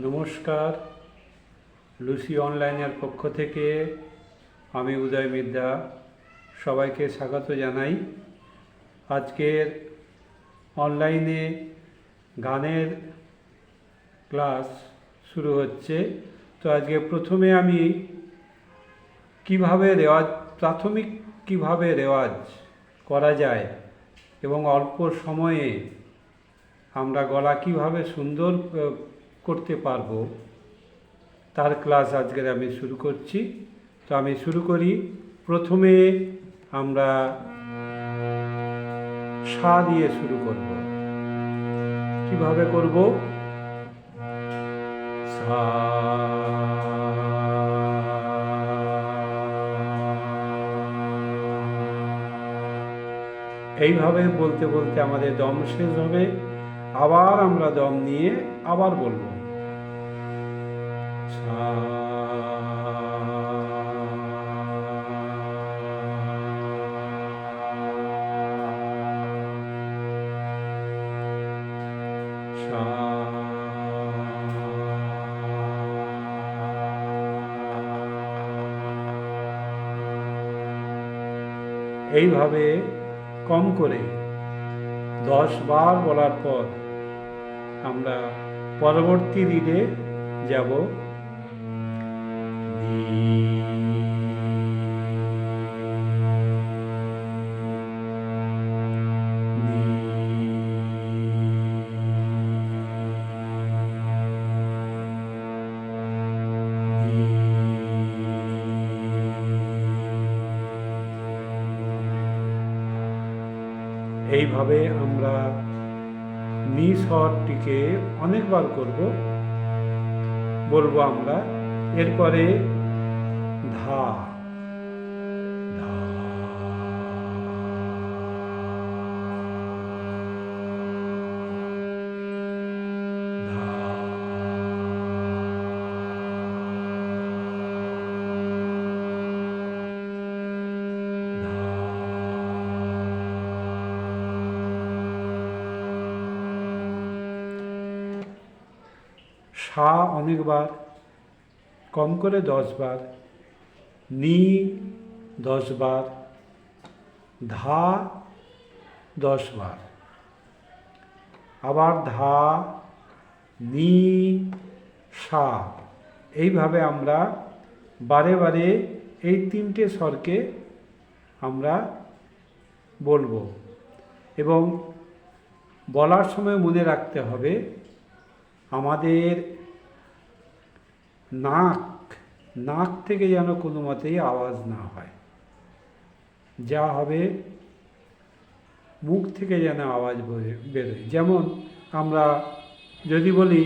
নমস্কার, লুসি অনলাইনের পক্ষ থেকে আমি উদয় মিদ্যা সবাইকে স্বাগত জানাই। আজকের অনলাইনে গানের ক্লাস শুরু হচ্ছে। তো আজকে প্রথমে আমি প্রাথমিক কিভাবে রেওয়াজ করা যায় এবং অল্প সময়ে আমরা গলা কিভাবে সুন্দর করতে পারবো তার ক্লাস আজকের আমি শুরু করছি। তো আমি শুরু করি। প্রথমে আমরা সা দিয়ে শুরু করব। কিভাবে করব? সা, এইভাবে বলতে বলতে আমাদের দম শেষ হবে। আবার আমরা দম নিয়ে আবার বলবো সা, সা, এইভাবে কম করে 10 বার বলার পর আমরা পরবর্তী রিডে যাব। এইভাবে আমরা নি স্বরটিকে অনেকবার বলবো আমরা। এরপরে ধা, ধা, ধা, সা অনেকবার, কম করে 10 বার, নি 10 বার, ধা 10 বার, আবার ধা, নি, সা। এইভাবে আমরা বারে বারে এই 3টে স্বরকে আমরা বলবো এবং বলার সময় মনে রাখতে হবে আমাদের নাক থেকে যেন কোনো মতেই আওয়াজ না হয়। যা হবে মুখ থেকে যেন আওয়াজ বেরোয়। যেমন আমরা যদি বলি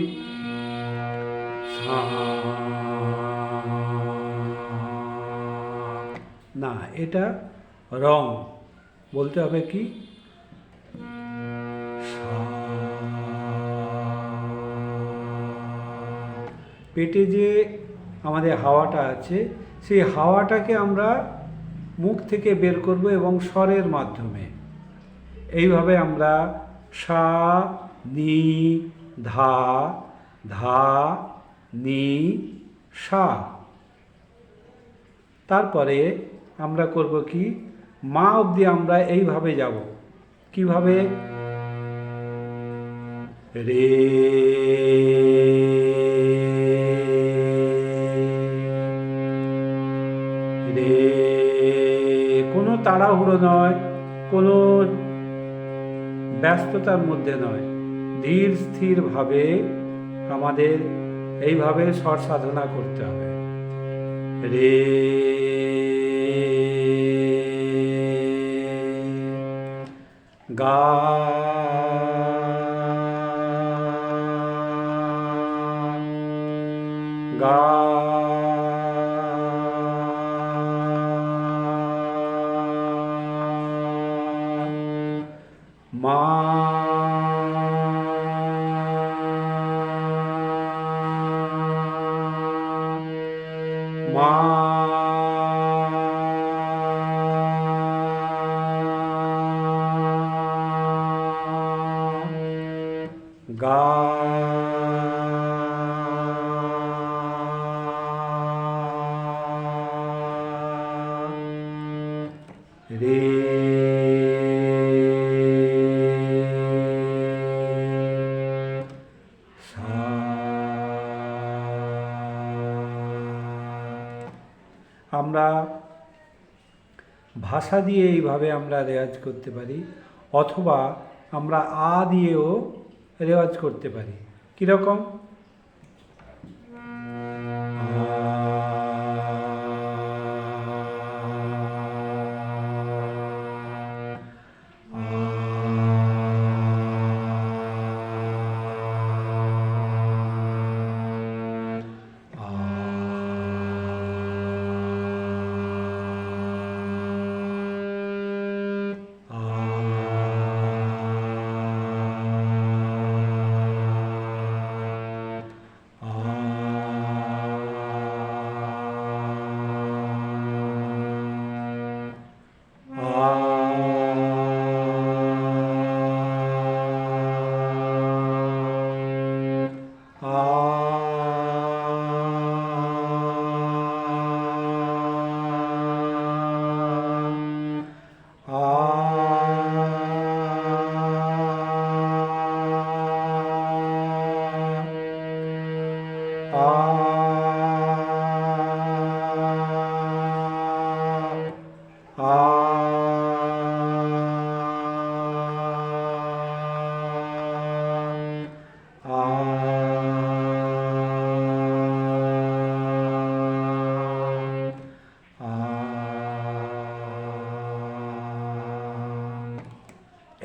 না, এটা রং। বলতে হবে কি পেটে যে আমাদের হাওয়াটা আছে সেই হাওয়াটাকে আমরা মুখ থেকে বের করব এবং স্বরের মাধ্যমে। এইভাবে আমরা সা, নি, ধা, ধা, নি, সা। তারপরে আমরা করব কি, মা অবধি আমরা এইভাবে যাব। কিভাবে? রে, রে, কোনো তাড়াহুড়ো নয়, কোনো ব্যস্ততার মধ্যে নয়, ধীর স্থিরভাবে আমাদের এইভাবে স্বর সাধনা করতে হবে। রে, গা, গা, মা, মা, গা, আমরা ভাষা দিয়ে এইভাবে আমরা রেওয়াজ করতে পারি, অথবা আমরা আ দিয়েও রেওয়াজ করতে পারি। কীরকম?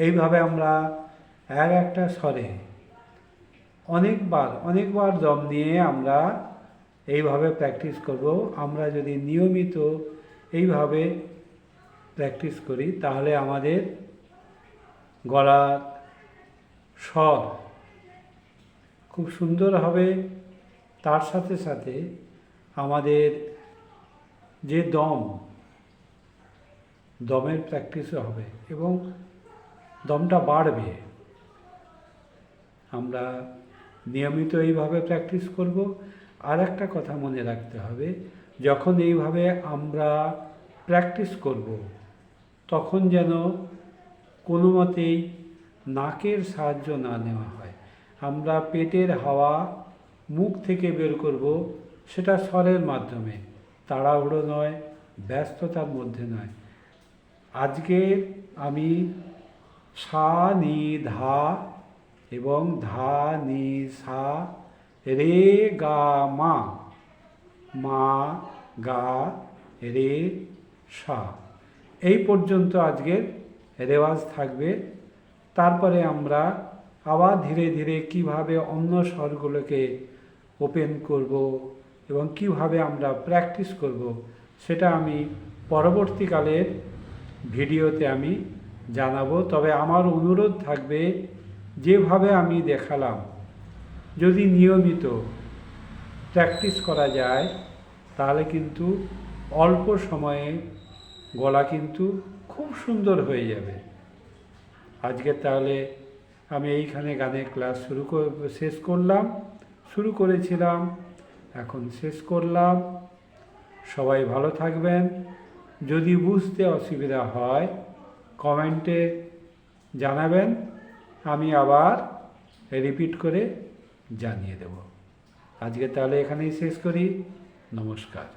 এইভাবে আমরা একটা স্বরে অনেকবার দম নিয়ে আমরা এইভাবে প্র্যাকটিস করব। আমরা যদি নিয়মিত এইভাবে প্র্যাকটিস করি তাহলে আমাদের গলার স্বর খুব সুন্দর হবে। তার সাথে সাথে আমাদের যে দমের প্র্যাকটিসও হবে এবং দমটা বাড়বে। আমরা নিয়মিত এইভাবে প্র্যাকটিস করব। আর একটা কথা মনে রাখতে হবে, যখন এইভাবে আমরা প্র্যাকটিস করব তখন যেন কোনো মতেই নাকের সাহায্য না নেওয়া হয়। আমরা পেটের হাওয়া মুখ থেকে বের করব, সেটা স্বরের মাধ্যমে, তাড়াহুড়ো নয়, ব্যস্ততার মধ্যে নয়। আজকে আমি সা নি ধা এবং ধা নি সা রে গা মা, মা গা রে সা, এই পর্যন্ত আজকের রেওয়াজ থাকবে। তারপরে আমরা আবার ধীরে ধীরে কিভাবে অন্য স্বরগুলোকে ওপেন করব এবং কিভাবে আমরা প্র্যাকটিস করব সেটা আমি পরবর্তীকালের ভিডিওতে আমি জানাবো। তবে আমার অনুরোধ থাকবে, যেভাবে আমি দেখালাম যদি নিয়মিত প্র্যাকটিস করা যায় তাহলে কিন্তু অল্প সময়ে গলা কিন্তু খুব সুন্দর হয়ে যাবে। আজকে তাহলে আমি এইখানে গানের ক্লাস শুরু করেছিলাম, এখন শেষ করলাম। সবাই ভালো থাকবেন। যদি বুঝতে অসুবিধা হয় কমেন্টে জানাবেন, আমি আবার রিপিট করে জানিয়ে দেব। আজকে তাহলে এখানেই শেষ করি। নমস্কার।